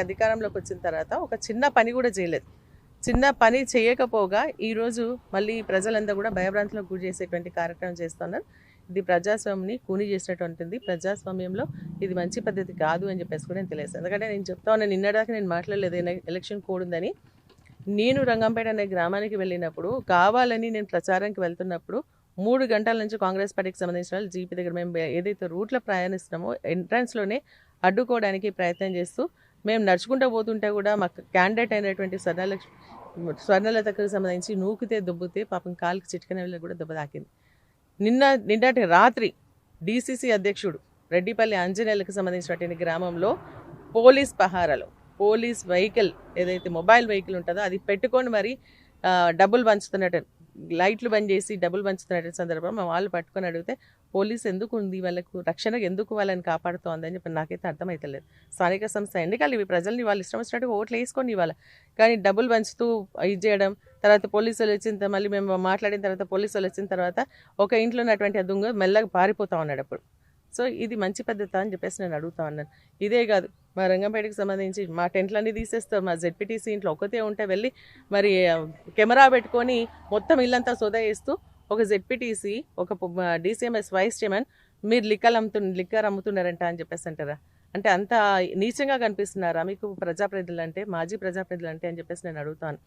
అధికారంలోకి వచ్చిన తర్వాత ఒక చిన్న పని కూడా చేయలేదు. చిన్న పని చేయకపోగా ఈరోజు మళ్ళీ ప్రజలందరూ కూడా భయభ్రాంతులకు గురి చేసేటువంటి కార్యక్రమం చేస్తున్నారు. ఇది ప్రజాస్వామ్యాన్ని కూని చేసినటువంటిది. ప్రజాస్వామ్యంలో ఇది మంచి పద్ధతి కాదు అని చెప్పేసి కూడా నేను తెలియదు. ఎందుకంటే నేను చెప్తా ఉన్నాను, నిన్నటిదాకా నేను మాట్లాడలేదు ఎలక్షన్ కోడ్ ఉందని. నేను రంగంపేట అనే గ్రామానికి వెళ్ళినప్పుడు కావాలని నేను ప్రచారానికి వెళ్తున్నప్పుడు 3 గంటల నుంచి కాంగ్రెస్ పార్టీకి సంబంధించిన వాళ్ళు జీపీ దగ్గర మేము ఏదైతే రూట్లో ప్రయాణిస్తున్నామో ఎంట్రన్స్లోనే అడ్డుకోవడానికి ప్రయత్నం చేస్తూ మేము నడుచుకుంటూ పోతుంటే కూడా మాకు క్యాండిడేట్ అయినటువంటి స్వర్ణలతకు సంబంధించి నూకితే దుబ్బితే పాపం కాలుకి చిటికన వెళ్ళి కూడా దెబ్బ తాకింది. నిన్నటి రాత్రి డీసీసీ అధ్యక్షుడు రెడ్డిపల్లి ఆంజనేయులకు సంబంధించినటువంటి గ్రామంలో పోలీస్ పహారాలో పోలీస్ వెహికల్ ఏదైతే మొబైల్ వెహికల్ ఉంటుందో అది పెట్టుకొని మరి డబ్బులు పంచుతున్నట్టు లైట్లు బంద్ చేసి డబ్బులు పంచుతున్నట్టు సందర్భం మా వాళ్ళు పట్టుకొని అడిగితే పోలీస్ ఎందుకు ఉంది, వాళ్ళకు రక్షణకు ఎందుకు వాళ్ళని కాపాడుతోందని చెప్పి నాకైతే అర్థమవుతలేదు. స్థానిక సంస్థ ఎన్నికలు ఇవి, ప్రజల్ని వాళ్ళు ఇష్టం వచ్చినట్టుగా ఓట్లు వేసుకొని ఇవ్వాలి, కానీ డబ్బులు పంచుతూ ఇది చేయడం. తర్వాత పోలీసులు వచ్చిన మళ్ళీ మేము మాట్లాడిన తర్వాత పోలీసులు వచ్చిన తర్వాత ఒక ఇంట్లో ఉన్నటువంటి ఆ దొంగ మెల్లగా పారిపోతా ఉన్నాడు అప్పుడు. సో ఇది మంచి పద్ధతి అని చెప్పేసి నేను అడుగుతా ఉన్నాను. ఇదే కాదు, మా రంగంపేటకి సంబంధించి మా టెంట్లన్నీ తీసేస్తాం, మా జెడ్పీటీసీ ఇంట్లో ఒకతే ఉంటే వెళ్ళి మరి కెమెరా పెట్టుకొని మొత్తం ఇల్లంతా సోదా చేస్తూ ఒక జెడ్పీటీసీ ఒక డీసీఎంఎస్ వైస్ చైర్మన్ మీరు లిక్కర్ అమ్ముతున్నారంట అని చెప్పేసి అంటారా? అంటే అంత నీచంగా కనిపిస్తున్నారా మీకు ప్రజాప్రతినిధులు అంటే, మాజీ ప్రజాప్రతినిధులు అంటే అని చెప్పేసి నేను అడుగుతాను.